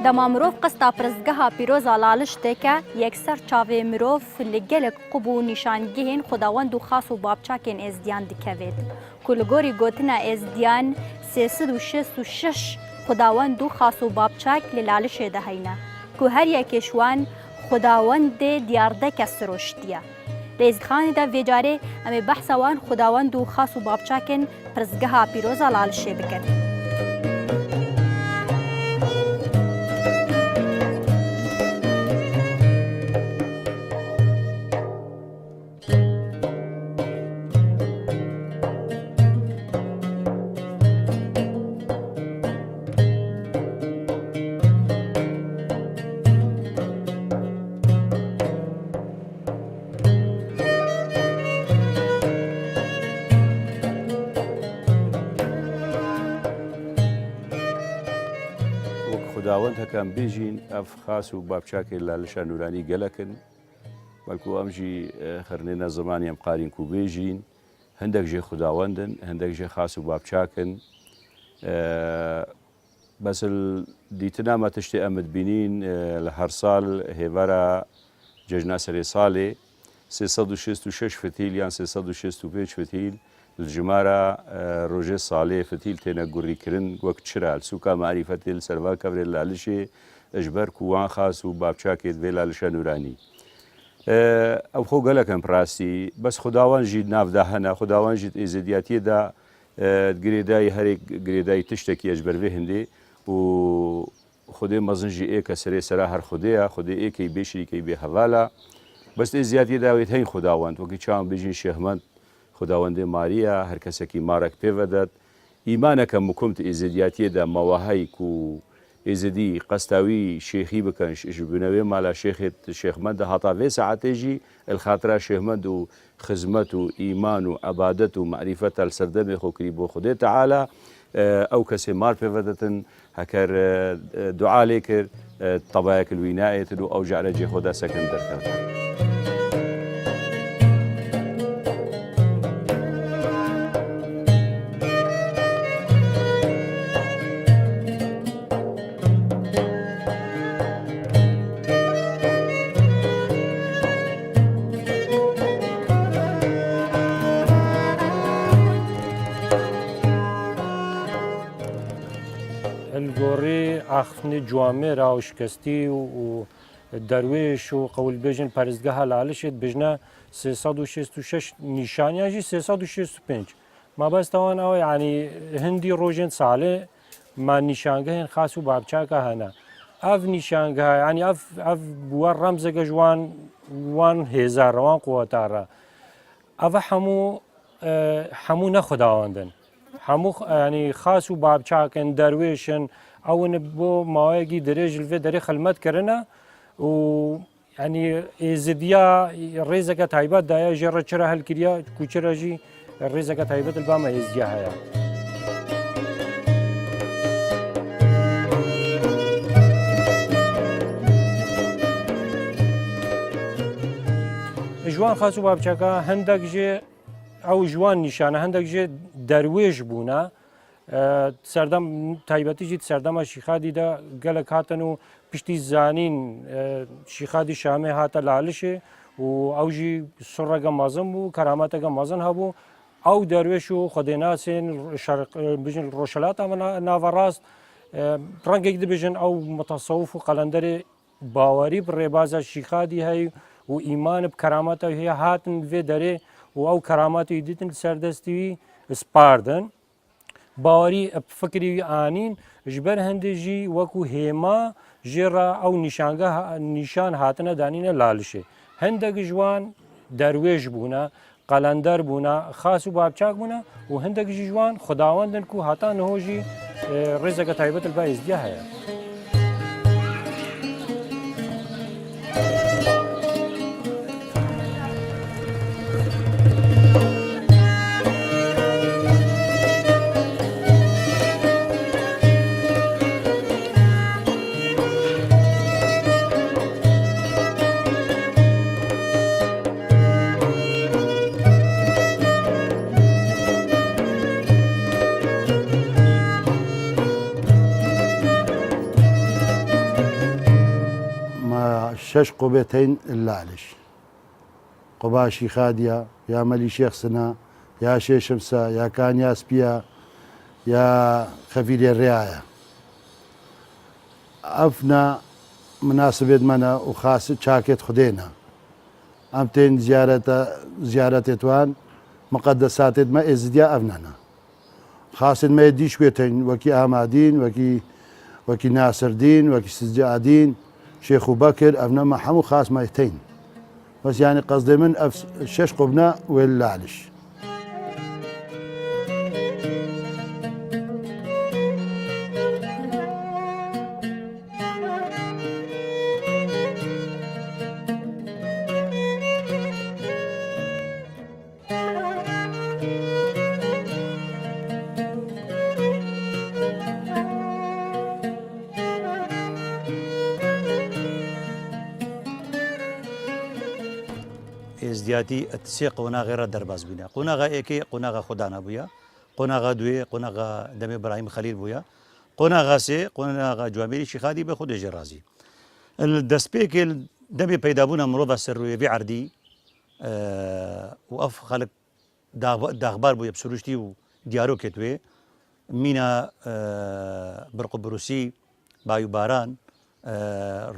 دما مرۆڤ قستا پرزگەها پیرۆزا لاڵشتێکە یەکسەر چاوێ مرۆڤ لە gelek قوب و نیشانگەهên خوداوەند و خاس و باپچاکên êzdiyan dikevêt ku li gorî gotina êzdiyan 366 خوداوەند و خاس و باپچاک li lalişê de heyne ku her yekê ji wan xudawendê diyardeke siroştî ye. Li êzîdxanê de vê carê em ê behsa wan xudawend û xas û bapçakên pirzgeha pîroza lalişê bikin. خداوەند هەکەم بێژین ئەف خاس و بابچاکێ لالشە نورانی گەلەکن بەڵکو ئەمژی خرنێنە زمانی ئەم قارین و بێژین هەندێک ژێ خداوەندن هەندێک ژێ خاس و بابچاکن بەسل دیتنامە تشتی ئەمت بینین لە هەر ساڵ هێوەرە جەژنا سەرێ ساڵێ 366 فتیل یان 365 فتیل ژمارە ڕۆژێ ساڵێ فتیل تێنە گوڕیکردن وەک چرال سوکا معریفەتێ لە سەروا کەورێت لالشێ ئەژبەر کووان خاس و بابچاکێت بێ لالشە نورانی ئەو خۆ گەلەکەم پراستی بەس خداوەند ژید نافدا هەنا خداوەند ژید ئێزدیاتیەدا گرێدای هەرێک گرێدای تشتێکی ئەژبەرێ هەندێ و خودێ مەزنجی ئێکە سەرێ سەرا هەر خودەیە خودێ ئێکەی بێ شریکەی بێ هەوالا بەست ئێزیاتی داوێت هەین خداوەند وەکی چاوان بێژین شێخمەند خداوەندێ ماریە هەر کەسێکی مارەک پێوەدات ئیمانەکە مکومت ئێزدیاتیەدا مەوەهایک و ئێزدی قەستاوی شێخی بکەن بنەوێ مالا شێخێت شێخمەندە هەتاوێ سەعاتێژی الخاترا شێخمەند و خزمەت و ئیمان و عەبادەت و معریفەتە لەسەردەمێ خۆکری بۆ خودێ تەعالا ئەو کەسێ مار پێوەدەتن هەکەر دوعا لێ کرد تەبایەک لوی نایەتن و ئەو جارە جێ خۆدا سەکن دەرکات. ئاخنی جوامێرا و شکستی و دەروێش و قەولبێژن پەرستگەها لالشێت بژنە 366 نیشانیاژی 365 مابەستەوان ئەوە ینی هەندی ڕۆژێن ساڵێ مان نیشانگەهێن خاس و بابچاکە هەنا ئەف نیشانگە ینی ئەف بووە ڕەمزەگە جوان وان هێزارەوان قووەتارە ئەvە هەموو نەخداوەندن هەموو ینی خاس و بابچاکن دەروێشن ئەوون بۆ ماوەیەکی درێژ لێ دەرێ خەلمەتکردنە و ینی ئێزدیا ڕێزەکە تایبەت دایە ژێڕە چرا هەلکریا کوچرەژی ڕێزەکە تایبەت بامە ئێزدیا هەیە. ژوان خاس و بابچاکە هەندێک ژێ ئەو ژوان نیشانە هەندێک ژێ دەروێژ بوونە سەردەم تایبەتیژی سەردەمە شیخادیدا گەلک هاتن و پشتی زانین شیخادی شامێ هاتە لالشێ و ئەوژی سوڕەگە مەزن بوو کەرامەتەکە مەزن هەبوو ئەو دەروێش و خودێناسێن بژن ڕۆژەلاتە ناوەڕاست ڕەنگێک دەبێژن ئەو متەسەوف و قەلەندەرێ باوەری ڕێبازە شیخادی هەی و ئیمان کەرامەتە هەیە هاتن vê derê û ew keramatê dîtin serdestî spardin باوەری فکری ئانین ji ber hindê jî wekû hêma jê re ew nîşan hatine danîne lalişê hindek ji wan derwêj bûne qelender bûne xas û bapçak bûne û hindek jî ji wan xudawendin ku hata niho jî rêzeke taybet li ber êzdiya heye. 6 قوبتين اللالش قباشي خادية يا ملي شيخ سنا يا شيخ شمسة يا كان يا سبيا يا خفير الرعاية أفنا مناسبة منا وخاص شاكت خدينا أمتين زيارة توان مقدسات ما إزديا أفنانا خاص ما يديش ويتين وكي آمادين وكي ناصر دين وكي سجاء دين شيخ بكر أفنا ما حمو خاص ما يتين بس يعني قصدي من الشش قبنا واللعلش ازدياتي تسي قوناغ غير درباز بنا قوناغ ايكي قوناغ خدانا بويا قوناغ دوي قوناغ دم ابراهيم خليل بويا قوناغ سي قوناغ جواميري شيخادي بخود جرازي الدسبيك دم بيدابونا مروضه سرويه بعردي واف خلق داغبار بويا بسروشتي وديارو كتوي مينا برق بروسي بايو باران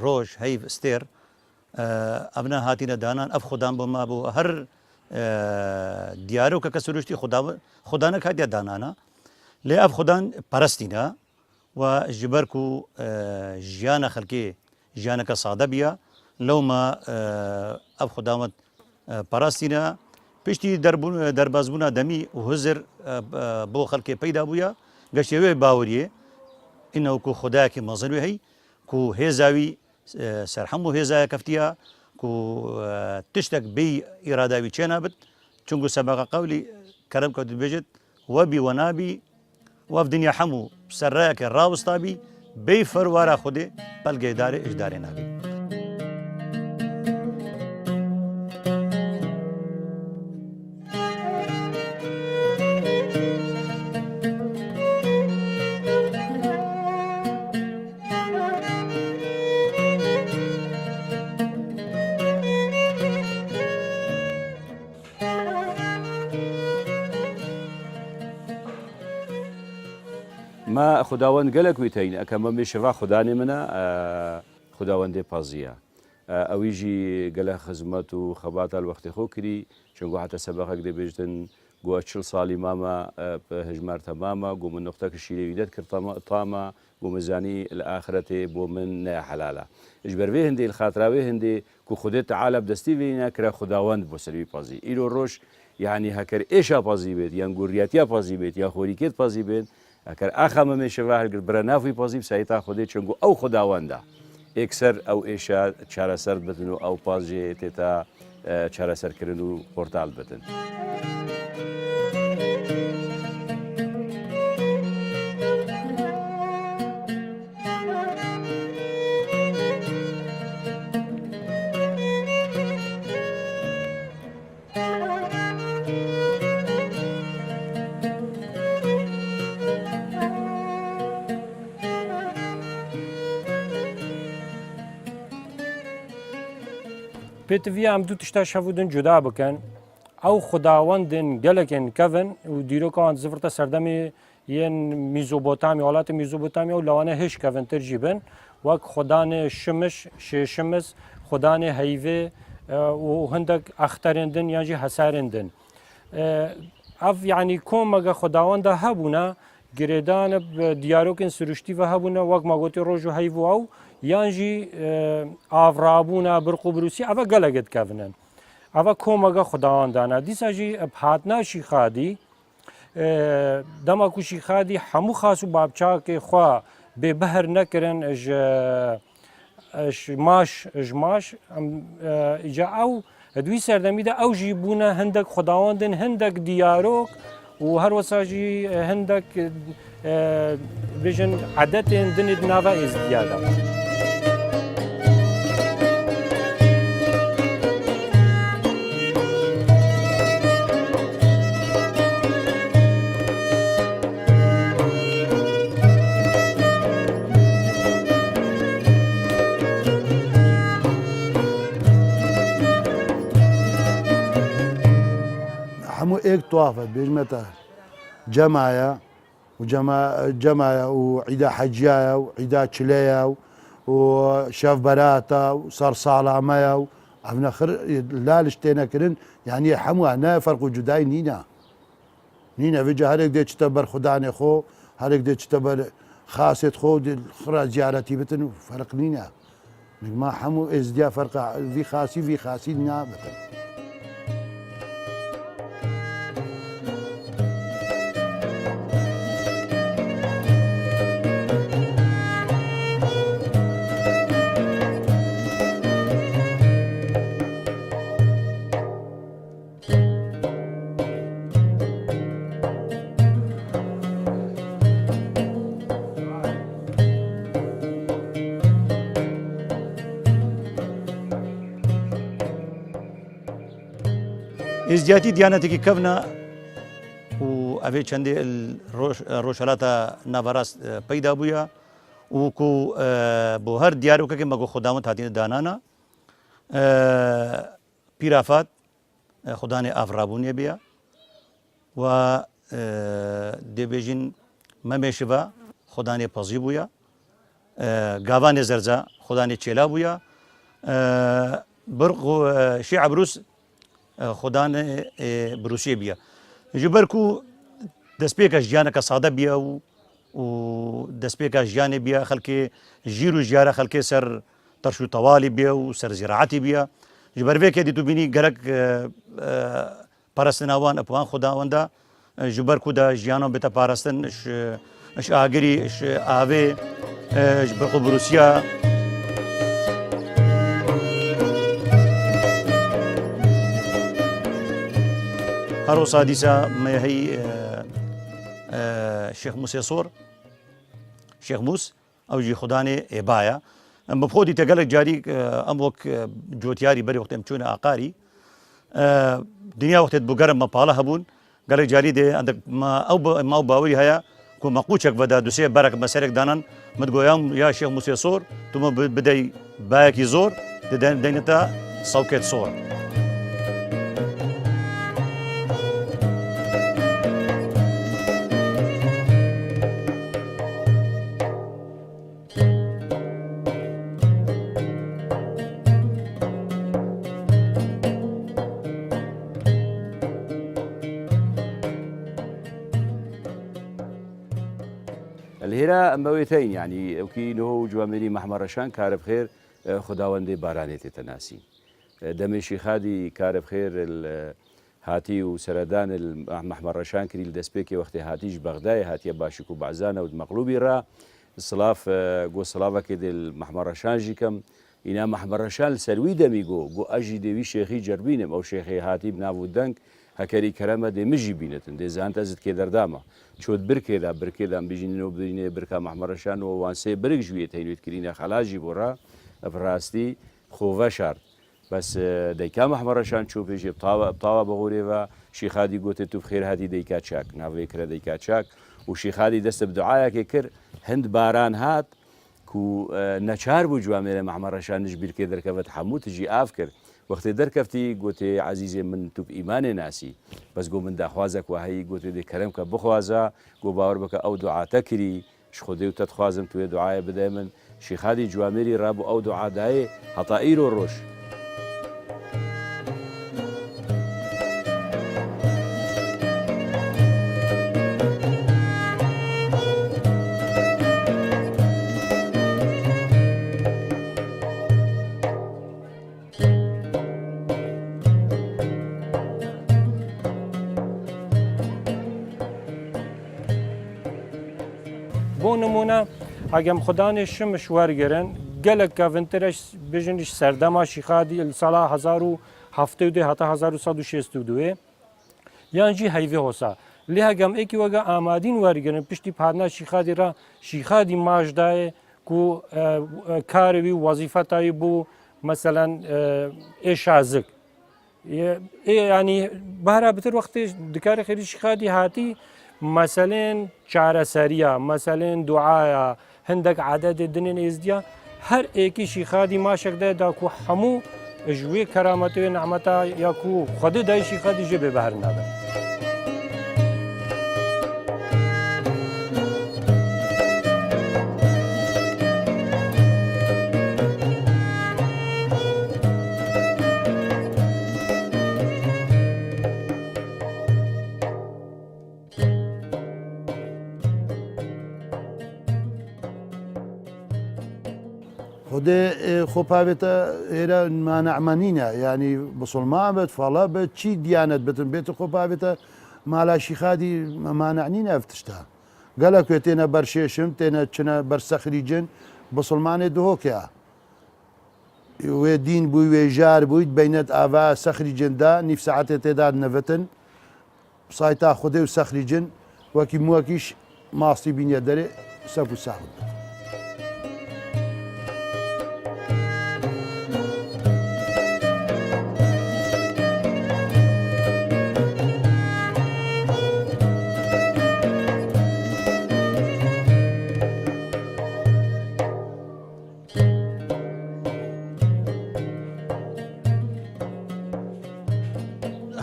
روش هيف ستير ابنا هاتینا دانان اف خدام بما بو هر دیارو که کسروشتی خدا نه کادیا دانانا لی اف خدان پرستینا و جبرکو جیانا خلکی جیانا که صاده بیا لو ما اف خدامت پرستینا پشتی دربازبونا دمی و هزر بو خلکی پیدا بویا گشتوی باوریه انه کو خدا کی مظلوی هی کو هزاوی سرحمو هزايا كفتيا كو تشتك بي إرادة بيتشينابت چونكو سبق قولي كرم كود بيجت وبي ونابي وف دنيا حمو سرايك الراوسطابي بي فروارا خودي بلغي إداري إجداري نابي ما خداوند قالك ويتين أكما مشفا خداني منا خداوند بازيا أو يجي قال خزمات وخبات الوقت خوكري شنقو حتى سبقك دي بيجتن قو أتشل صالي ماما هجمار تماما قو من نقطك الشيلي ويدات كرطاما قو مزاني الآخرة بو من حلالة إجبر بيه هندي الخاطراوي هندي كو خدت تعالى بدستي فينا كرا خداوند بو سلوي بازي إيرو روش يعني هكر إيشا بازي بيت يعني قرياتيا بازي بيت يا خوريكيت بازي بيت اگر آخر من شفاه هر برنافی پازیب سایتا خودی چنگو او خداونده اکثر او ایشا چهار سر بدنو او پازی تیتا چهار سر کردنو پورتال بدن. پێتوی ئەم دوو تشتا شەودن جودا بکەن ئەو خداوەندن گەلێکن کەڤن و دیرۆکان زفرتە سەردەمی یەن میزۆبۆتامی وڵاتی میزۆبۆتامی و لەوانە هێش کەڤنتر جی بن وەک خدانێ شمش شێشمز خدانێ هەیڤێ و هەندێک ئەختەرێندن یانجی هەسارێندن ئەف یعنی کۆمەگە خداوەندە هەبوونە گرێدانە دیارۆکن سروشتیڤە هەبوونە وەک ماگۆتی ڕۆژ و هەیڤ و ئەو یانجی ئاڤرابوونە برق و بروسی ئەوە گەلەگت کەڤنن ئەوە کۆمەگە خداوەندانە دیساژی هاتناشی خادی دەمەکوشی خادی هەموو خاس و بابچاکێ خوا بێبەهر نەکردن ماش ئیجا ئەو دوی سەردەمیدا ئەو ژی بوونە هەندێک خداوەندن هەندێک دیارۆک و هەروەساژی هەندێک بێژن عەدەتێن دنێت ناڤە ئێزدیادا. إيك طوافت بيجمتها جمايا جمايا وعيدا حجايا وعيدا تشليا وشاف براتا وصار صالامايا عفنا خر لا لشتينا كرن يعني حمو هنا فرق جداي نينا فيجا هريك دي تشتبر خداني خو هريك دي تشتبر خاصة خو دي خرا زيارتي بتن فرق نينا ما حمو ازديا فرق في خاصي نينا بتن ازدياتي ديانتك كفنا وأبي چندي روشالاتا نافاراس پیدا بويا وكو بو هر ديارو كي مگو خداوند هاتين دانانا بيرافات خداني افرابوني بيا و دبيجين ممشوا خداني پزي بويا گاوان زرزا خداني چيلا بويا برغو شيع بروس خدان بروسية بيا جبركو دسبيك جيانا ساده بيا و دسبيك جيانا بيا خلكي جيرو جيارة خلكي سر ترشو طوالي بيا وسر زراعتي بيا جبر فيك دي تبيني غرق پرستناوان اپوان خداوندا جبركو دا جيانو بتا پرستن اش آگري اش آوي جبركو بروسيا هرو سادسة ما هي شيخ موسى صور شيخ موس أو جي خداني إبايا مبخودي تقلق جاري أموك جوتياري بري وقت أمشونا أقاري دنيا وقت بقرم مبالا هبون قلق جاري دي عندك ما باوري هيا كو مقوشك بدا دوسيه برك مسارك دانان متقويام يا شيخ موسى صور ثم بدأي بايكي زور دينتا صوكت صور الهيرا مويتين يعني وكي نهو جوامري محمر رشان كارب خير خداوندي بارانيتي تناسي دمشي خادي كارب خير هاتي وسردان محمر رشان كري الدسبيكي وقت هاتيش بغداي هاتي باشكو بعزانه ودمقلوبي را الصلاف جو صلافه كده المحمر رشان جيكم إنا محمر رشان سلوي دميجو جو أجي دي شيخي جربينم أو شيخي هاتي بنابو الدنك هكري كرامة دي مجي بينتن دي زانت أزد كده دردامه شود بركه بيجينو بدينه بركه محمر رشان ووانسي برك جويت هينوت كرينا خلاجي برا براستي خوفا شرط بس ديكا محمر رشان شوف يجي بطاوه بغوريفا شيخ هادي قلت تو بخير هادي ديكا تشاك نافي كرا ديكا تشاك وشيخ هادي دست بدعايا كيكر هند باران هات كو نشار بو جوامير محمر رشان نجبير كي دركفت حمو تجي افكر وقت دركفتي قلت عزيزي من توب إيمان ناسي بس قو من داخوازك وهي قلت دي كرمك بخوازا قو باور بك أو دعاء تكري شخدي وتتخوازم توي دعاء بدأ من شيخ هادي جواميري رابو أو دعاء داي هطائيرو الروش بو نمونه اگم خدانش شمش ورگرن گلک کافنترش بجنش سردما شیخادی السال 1072 حتی 1162 یعنی جی هیوی هوسا لها گم اکی وگا آمادین ورگرن پشتی پادنا شیخادی را شیخادی ماجدای کو کاروی وظیفتای بو مثلا اشازک يعني بهرا بتر وقت دكار خير شخادي هاتي مثلا شعر سريع مثلا دعاء هندك عدد الدنيا ازديا هر ايكي شخادي ما شك دا كو حمو جوی کرامت و نعمتا یا کو خود دایشی خودی جه ببهر نبن. خدای خوابیتا ایرا مانعمانینا یعنی بسلمان بد فلا بد چی دیانت بتن بیت خوابیتا مالا شیخادی مانعنینا افتشتا قال لك تينا برشيشم تينا تشنا برسخريجن بسلمان دهوكيا ودين بوي وجار بوي بينت افا سخريجن دا نيف ساعات تدار نفتن سايتا خدي وسخريجن وكي مواكيش ماستي بين يدري سافو ساعد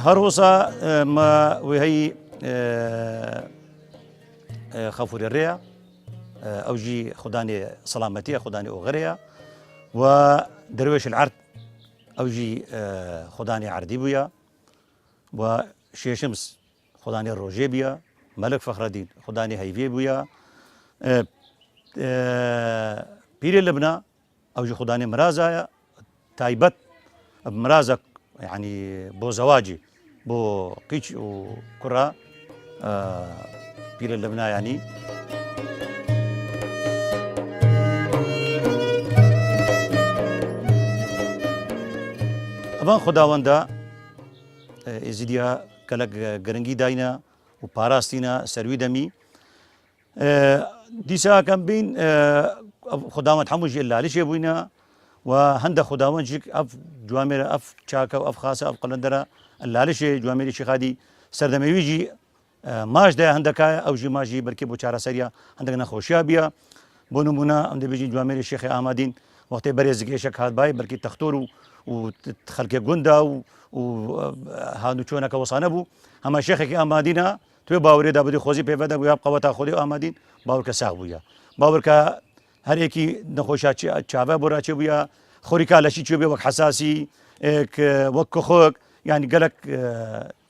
هروسا ما وهي خفور الريا او جي خداني سلامتيه خداني اوغريا ودرويش العرض او جي خداني عرديبويا وشيشمس خداني الروجيبيا ملك فخر الدين خداني هيفيبويا بير لبنان او جي خداني مرازا تايبت بمرازا يعني بو زواجي بو قيش وكرة بير اللبنان يعني أبان خداوندا إزيديا كلك قرنجي داينا وباراستينا سروي دمي ديسا كان بين خداوند حموج إلا ليش يبوينا وهند خداوند جيك أف جوامر أف شاكا وأف خاصة أف قلندرة اللالش جوامر شيخادي سردميجي ماش ده هندكا أو جي ماجي بركي بوشارة سريا هندكنا خوشيا بيا بونمونا عند بيجي جوامر الشيخ أحمدين وقت بريز جيشك هاد باي بركي تختورو وتخلق جندا وهانو شونا كوصانبو أما شيخك أحمدينا توي باوري دا بدي خوزي بيفدا ويا قوتا خودي أحمدين باور كساغويا باور كا هر يكي نخوشا تشافا برا تشويا خوريكا لشي تشوبي وك حساسي وك خوك يعني قالك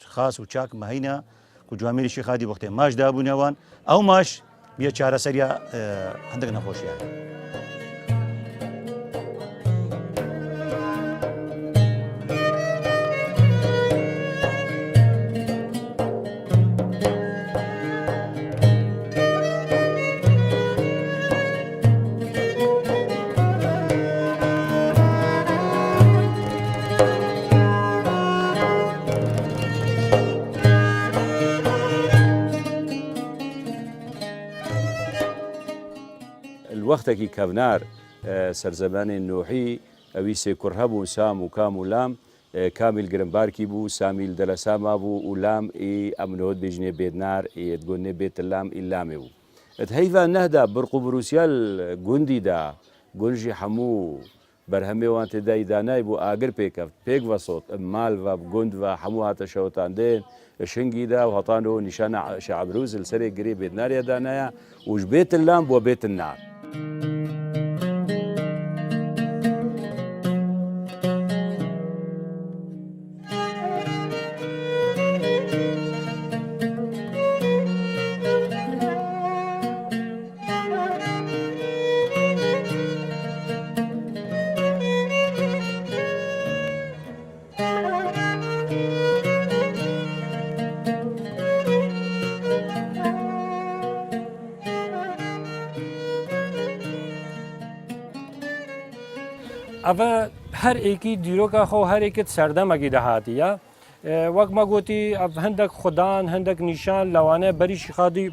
خاص وشاك مهينا كجوامير الشيخ هادي وقت ماش دابو نوان او ماش بيا شارع سريع عندك نخوش يعني وقتکی کەونار سەرزەمانی نوحی ئەوی سێکوڕ هەبوو سام و کام و لام کامیل گرمبارکی بوو سامیل دەلەساما بوو و لام ئی ئەمنەوەت بێژنێ بێدنار ئێدگۆنێ بێتە لام ئی لامێ بوو ئەت هەیڤان نەهدا برق و بروسیال گوندیدا گونژی هەموو بەرهەمێوان تێدای دانای بوو ئاگر پێکەفت پێک وەسۆت مال و گوند و هەموو هاتە شەوتاندێن شنگیدا و هەتانەوە نیشانە شەعبروز لەسەرێک گرێ بێدناریە دانایە وش بێتە لام بۆ بێتە نار اوا هر ایکی دیروکا خو هر ایکت سردمگی دهاتیه وقت ما گوتی هندک خدان هندک نشان لوانه بری شخادی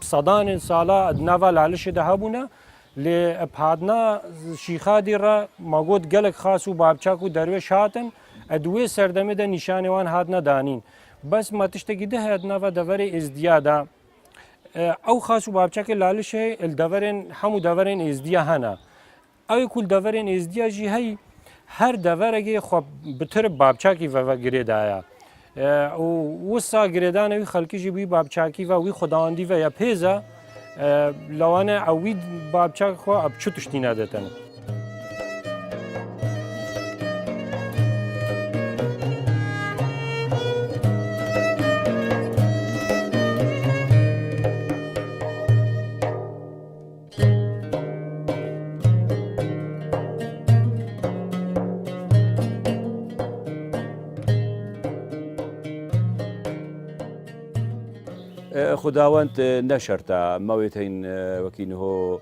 بصدان سالا نوا لالش دهابونه ل بهادنا شیخادی را ما گوت گلک خاص و بابچاک و درویش هاتن ادوی سردمه ده نشانوان هادنا دانین بس ما تشتگی ده هادنا و دور ازدیادا او خاص و بابچاک لالش الدورن همو دورن ازدیا هنا أي كل دورين إزدياجي هي هر دورگی خب بتر بابچاکی و گریدایا و وسا گریدانه وی خلکی جبی بابچاکی و وی خداوندی و یا پیزا لوانه اوید بابچاک خو اب چو تشتینا دتن خداوند نشرتا مویتین وکین هو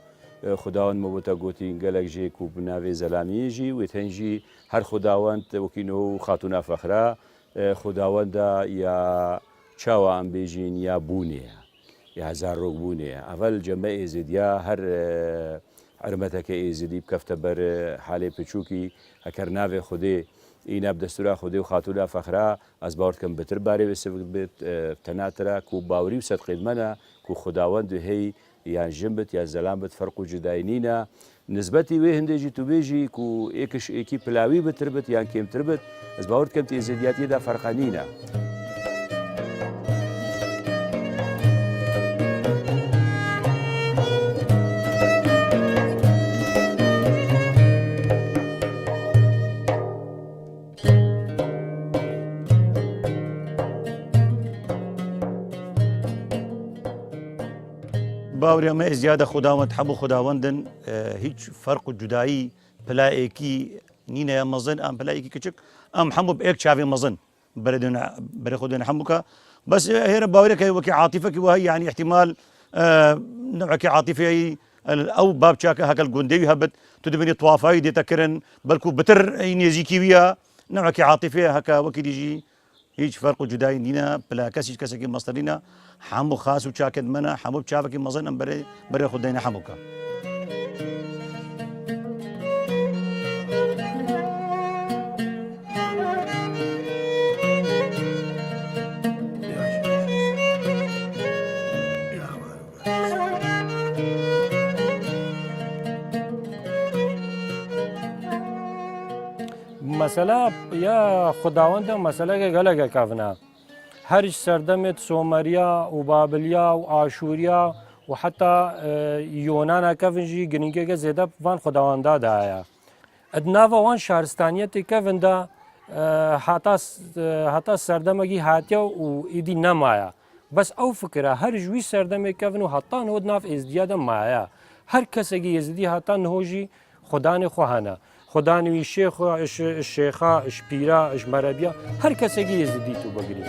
خداوند مبوتا گوتین گلک جی کو بناوی زلامی جی و تنجی هر خداوند وکین هو خاتونا فخرا خداوند یا چاوا ام بیجین یا بونیه یا هزار روگ بونیه اول جمع ازدیا هر عرمتك ازدی بکفت بر حالی پچوکی هکر ناوی خودی اینا بدستورا خودی و خاتونا فخرا از باورد کم بتر باری بسفت بیت تناترا کو باوری و صدق منا کو خداوند هی یا جنبت یا زلام بت فرق و جداینینا نسبتی وی هندجی تو بیجی کو ایکش ایکی پلاوی بتر بت یا کم تر بت از باورد کم ازدیاتی دا فرقانینا باوري ما زياده خداوند حبو خداوندن هیچ فرق و جدایی پلایکی نینه یا مزن ام پلایکی کچک ام حمو بإيك شافي مزن بري خدنا حموكا بس هي باوري كي وكي عاطفه كي وهي يعني احتمال نوعك عاطفي او باب شاكا هكا الجندي هبت تدبني طوافاي دي تكرن بلكو بتر نيزيكي ويا نوعك عاطفي هكا وكي ديجي هیچ فرق و جدایی نینا بلا کسی که مصدرینا حمو خاص و چاکد منا حمو بچاوکی مزنم برای خود دینا حمو کا مسئله یا خداوند مسئله که گله کافنا هرش سردمت سومریا و بابلیا و آشوریا و حتی یونان کافنجی گنیگه که زیاده وان خداوندا دایا ادناوا وان شهرستانیت کافندا حتی سردمگی هاتیا و ایدی نمایا بس او فکره هر جوی سردم کافن و حتی نود ناف ازدیاد مایا هر کسی که ازدی حتی نهوجی خدان خوهانا خدا نوی شیخ اش شیخا اش پیرا اش مربیا هر کسی که ازدی تو بگیری